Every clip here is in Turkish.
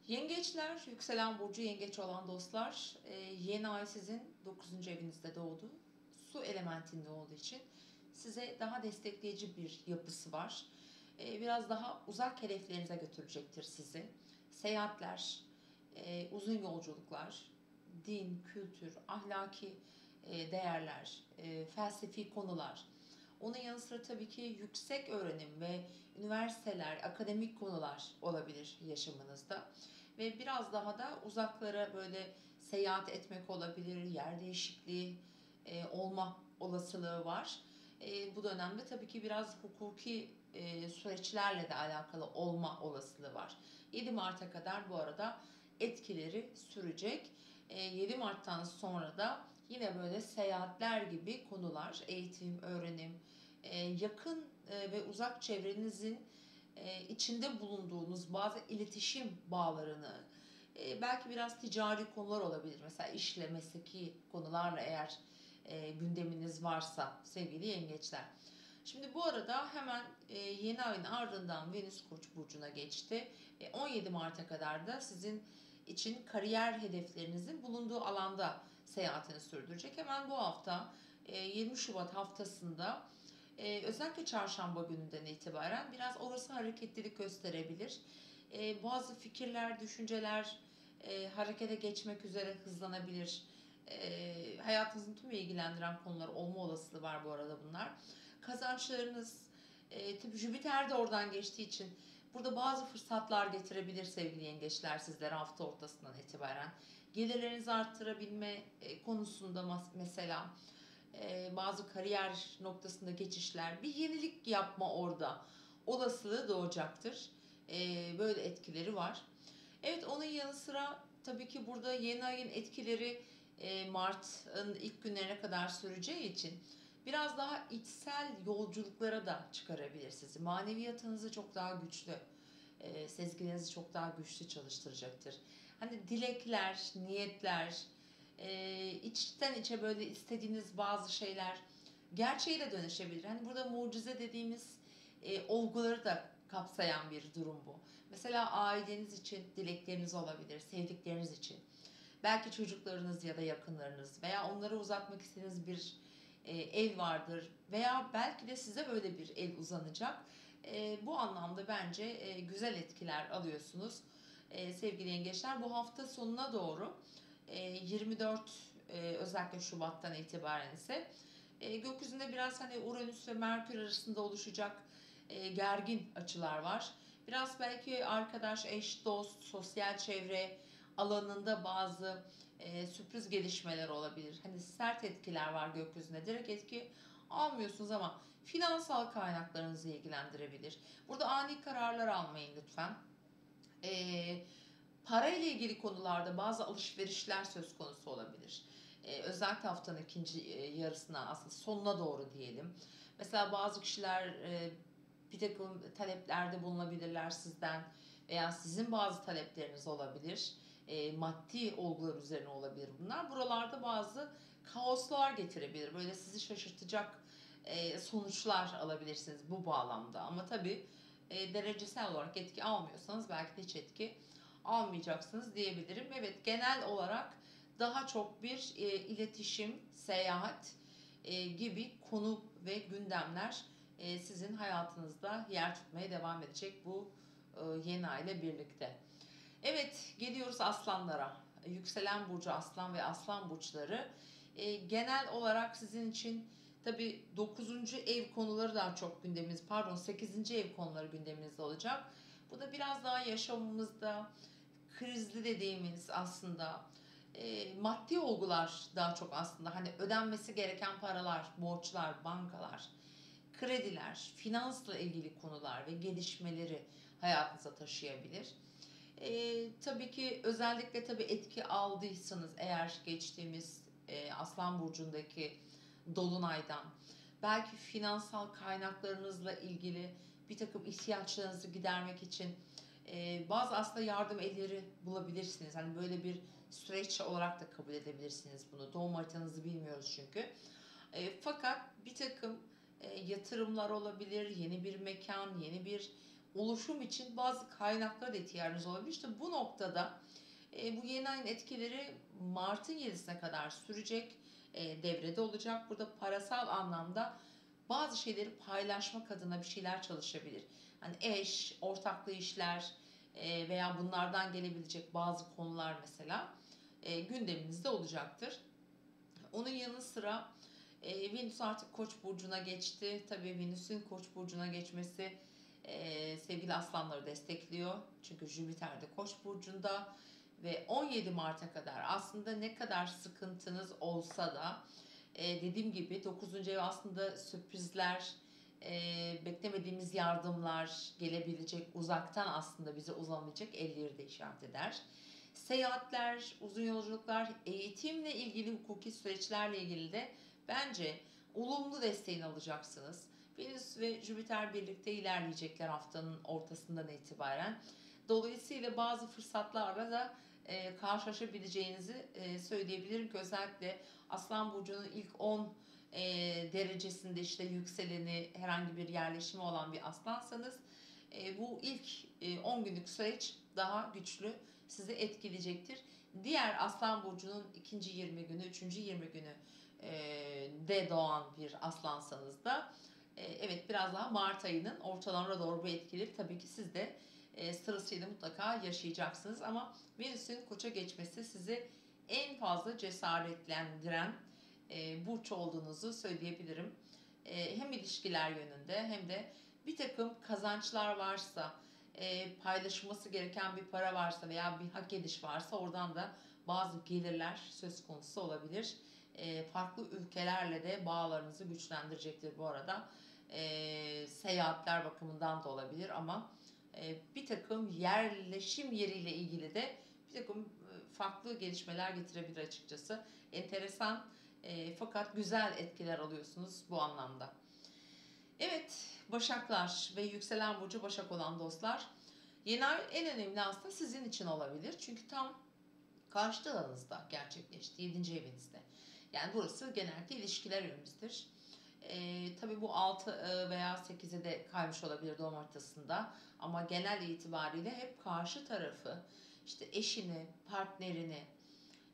Yengeçler, yükselen burcu yengeç olan dostlar, yeni ay sizin 9. evinizde doğdu. Su elementinde olduğu için size daha destekleyici bir yapısı var. Biraz daha uzak hedeflerinize götürecektir sizi. Seyahatler, uzun yolculuklar, din, kültür, ahlaki değerler, felsefi konular. Onun yanı sıra tabii ki yüksek öğrenim ve üniversiteler, akademik konular olabilir yaşamınızda. Ve biraz daha da uzaklara böyle seyahat etmek olabilir, yer değişikliği olma olasılığı var. Bu dönemde tabii ki biraz hukuki süreçlerle de alakalı olma olasılığı var. 7 Mart'a kadar bu arada etkileri sürecek. 7 Mart'tan sonra da yine böyle seyahatler gibi konular, eğitim, öğrenim, yakın ve uzak çevrenizin içinde bulunduğunuz bazı iletişim bağlarını, belki biraz ticari konular olabilir. Mesela işle, mesleki konularla eğer gündeminiz varsa sevgili yengeçler. Şimdi bu arada hemen yeni ayın ardından Venüs Koç burcuna geçti. 17 Mart'a kadar da sizin için kariyer hedeflerinizin bulunduğu alanda seyahatini sürdürecek. Hemen bu hafta 20 Şubat haftasında özellikle çarşamba gününden itibaren biraz orası hareketlilik gösterebilir. Bazı fikirler, düşünceler harekete geçmek üzere hızlanabilir. Hayatınızın tüm ilgilendiren konular olma olasılığı var bu arada bunlar. Kazançlarınız, tabii Jüpiter de oradan geçtiği için burada bazı fırsatlar getirebilir sevgili yengeçler sizlere hafta ortasından itibaren. Gelirlerinizi arttırabilme konusunda mesela bazı kariyer noktasında geçişler, bir yenilik yapma orada olasılığı doğacaktır. Böyle etkileri var. Evet, onun yanı sıra tabii ki burada yeni ayın etkileri Mart'ın ilk günlerine kadar süreceği için biraz daha içsel yolculuklara da çıkarabilir sizi. Maneviyatınızı çok daha güçlü, sezgilerinizi çok daha güçlü çalıştıracaktır. Hani dilekler, niyetler, içten içe böyle istediğiniz bazı şeyler gerçeğe de dönüşebilir. Hani burada mucize dediğimiz olguları da kapsayan bir durum bu. Mesela aileniz için dilekleriniz olabilir, sevdikleriniz için. Belki çocuklarınız ya da yakınlarınız veya onlara uzatmak istediğiniz bir el vardır veya belki de size böyle bir el uzanacak. Bu anlamda bence güzel etkiler alıyorsunuz. Sevgili yengeçler, bu hafta sonuna doğru 24 özellikle Şubat'tan itibaren ise gökyüzünde biraz hani Uranüs ve Merkür arasında oluşacak gergin açılar var. Biraz belki arkadaş, eş, dost, sosyal çevre alanında bazı sürpriz gelişmeler olabilir. Hani sert etkiler var gökyüzünde. Direkt etki almıyorsunuz ama finansal kaynaklarınızı ilgilendirebilir. Burada ani kararlar almayın lütfen. Para ile ilgili konularda bazı alışverişler söz konusu olabilir. Özellikle haftanın ikinci yarısına, aslında sonuna doğru diyelim. Mesela bazı kişiler bir takım taleplerde bulunabilirler sizden veya sizin bazı talepleriniz olabilir. Maddi olgular üzerine olabilir bunlar. Buralarda bazı kaoslar getirebilir. Böyle sizi şaşırtacak sonuçlar alabilirsiniz bu bağlamda. Ama tabii derecesel olarak etki almıyorsanız belki de hiç etki almayacaksınız diyebilirim. Evet, genel olarak daha çok bir iletişim, seyahat gibi konu ve gündemler sizin hayatınızda yer tutmaya devam edecek bu yeni ay ile birlikte. Evet, geliyoruz aslanlara. Yükselen burcu aslan ve aslan burçları. Genel olarak sizin için tabii 9. ev konuları daha çok gündemimiz, pardon 8. ev konuları gündeminizde olacak. Bu da biraz daha yaşamımızda krizli dediğimiz aslında maddi olgular daha çok aslında hani ödenmesi gereken paralar, borçlar, bankalar, krediler, finansla ilgili konular ve gelişmeleri hayatınıza taşıyabilir. Tabii ki özellikle tabii etki aldıysanız eğer geçtiğimiz Aslan Burcu'ndaki Dolunay'dan belki finansal kaynaklarınızla ilgili bir takım ihtiyaçlarınızı gidermek için bazı aslında yardım elleri bulabilirsiniz. Hani böyle bir süreç olarak da kabul edebilirsiniz bunu. Doğum haritanızı bilmiyoruz çünkü. Fakat bir takım yatırımlar olabilir, yeni bir mekan, yeni bir oluşum için bazı kaynaklara da ihtiyacınız olabilir. İşte bu noktada bu yeni ayın etkileri Mart'ın 7'sine kadar sürecek, devrede olacak. Burada parasal anlamda bazı şeyleri paylaşmak adına bir şeyler çalışabilir. Hani eş, ortaklı işler veya bunlardan gelebilecek bazı konular mesela gündeminizde olacaktır. Onun yanı sıra Venüs artık Koç burcuna geçti. Tabii Venüs'ün Koç burcuna geçmesi sevgili aslanları destekliyor. Çünkü Jüpiter de Koç burcunda ve 17 Mart'a kadar aslında ne kadar sıkıntınız olsa da dediğim gibi 9. ev aslında sürprizler, beklemediğimiz yardımlar gelebilecek, uzaktan aslında bize uzanabilecek elleri de işaret eder. Seyahatler, uzun yolculuklar, eğitimle ilgili hukuki süreçlerle ilgili de bence olumlu desteğini alacaksınız. Venüs ve Jüpiter birlikte ilerleyecekler haftanın ortasından itibaren. Dolayısıyla bazı fırsatlarla da karşılaşabileceğinizi söyleyebilirim ki özellikle Aslan Burcu'nun ilk 10 derecesinde işte yükseleni herhangi bir yerleşimi olan bir aslansanız bu ilk 10 günlük süreç daha güçlü sizi etkileyecektir. Diğer Aslan Burcu'nun ikinci 20 günü, üçüncü 20 günü de doğan bir aslansanız da evet biraz daha Mart ayının ortalarına doğru bu etkileri tabii ki siz de sırasıyla mutlaka yaşayacaksınız. Ama Venüs'ün Koç'a geçmesi sizi en fazla cesaretlendiren burç olduğunuzu söyleyebilirim. Hem ilişkiler yönünde hem de bir takım kazançlar varsa, paylaşılması gereken bir para varsa veya bir hak ediş varsa oradan da bazı gelirler söz konusu olabilir. Farklı ülkelerle de bağlarınızı güçlendirecektir bu arada. Seyahatler bakımından da olabilir ama bir takım yerleşim yeriyle ilgili de bir takım farklı gelişmeler getirebilir açıkçası. Enteresan fakat güzel etkiler alıyorsunuz bu anlamda. Evet, Başaklar ve yükselen burcu Başak olan dostlar. Yeni ay en önemli aslında sizin için olabilir. Çünkü tam karşıt alanınızda gerçekleşti, 7. evinizde. Yani burası genellikle ilişkiler evimizdir. Tabii bu 6 veya 8'e de kaymış olabilir doğum haritasında. Ama genel itibariyle hep karşı tarafı, işte eşini, partnerini,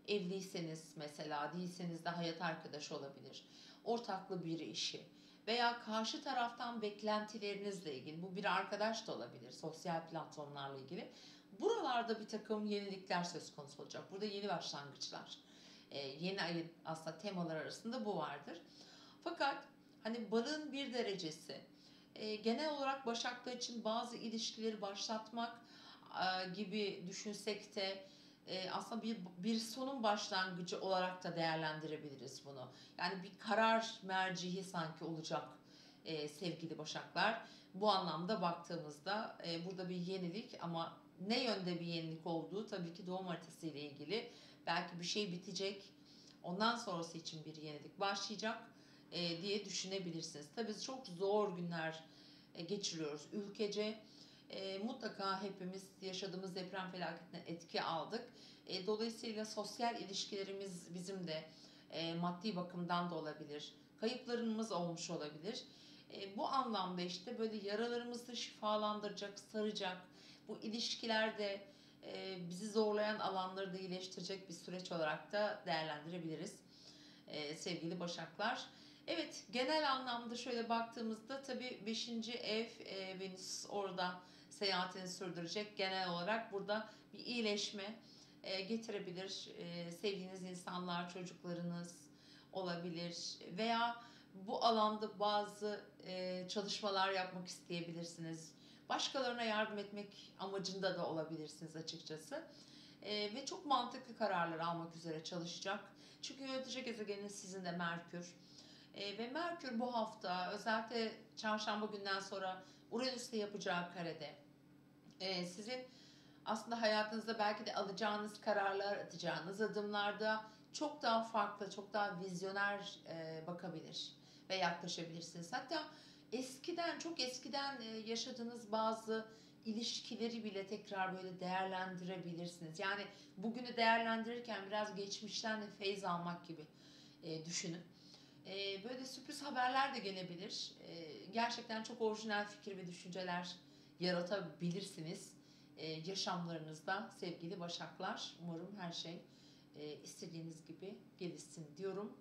evliyseniz mesela, değilseniz de hayat arkadaşı olabilir. Ortaklı bir işi veya karşı taraftan beklentilerinizle ilgili, bu bir arkadaş da olabilir, sosyal platformlarla ilgili. Buralarda bir takım yenilikler söz konusu olacak. Burada yeni başlangıçlar. Yeni ayın aslında temalar arasında bu vardır. Fakat hani balığın bir derecesi genel olarak Başaklar için bazı ilişkileri başlatmak gibi düşünsek de aslında bir sonun başlangıcı olarak da değerlendirebiliriz bunu. Yani bir karar mercihi sanki olacak sevgili Başaklar. Bu anlamda baktığımızda burada bir yenilik ama ne yönde bir yenilik olduğu tabii ki doğum haritası ile ilgili. Belki bir şey bitecek, ondan sonrası için bir yenilik başlayacak diye düşünebilirsiniz. Tabii çok zor günler geçiriyoruz ülkece. Mutlaka hepimiz yaşadığımız deprem felaketinden etki aldık. Dolayısıyla sosyal ilişkilerimiz bizim de maddi bakımdan da olabilir. Kayıplarımız olmuş olabilir. Bu anlamda işte böyle yaralarımızı şifalandıracak, saracak, bu ilişkilerde bizi zorlayan alanları da iyileştirecek bir süreç olarak da değerlendirebiliriz sevgili Başaklar. Evet, genel anlamda şöyle baktığımızda tabii 5. ev Venüs orada seyahatini sürdürecek. Genel olarak burada bir iyileşme getirebilir. Sevdiğiniz insanlar, çocuklarınız olabilir veya bu alanda bazı çalışmalar yapmak isteyebilirsiniz. Başkalarına yardım etmek amacında da olabilirsiniz açıkçası. Ve çok mantıklı kararlar almak üzere çalışacak. Çünkü yönetici gezegeniniz sizin de Merkür. Ve Merkür bu hafta özellikle çarşamba günden sonra Uranüs'te yapacağı karede sizin aslında hayatınızda belki de alacağınız kararlar, atacağınız adımlarda çok daha farklı, çok daha vizyoner bakabilir ve yaklaşabilirsiniz. Hatta eskiden, çok eskiden yaşadığınız bazı ilişkileri bile tekrar böyle değerlendirebilirsiniz. Yani bugünü değerlendirirken biraz geçmişten de feyz almak gibi düşünün. Böyle sürpriz haberler de gelebilir. Gerçekten çok orijinal fikir ve düşünceler yaratabilirsiniz yaşamlarınızda sevgili Başaklar. Umarım her şey istediğiniz gibi gelişsin diyorum.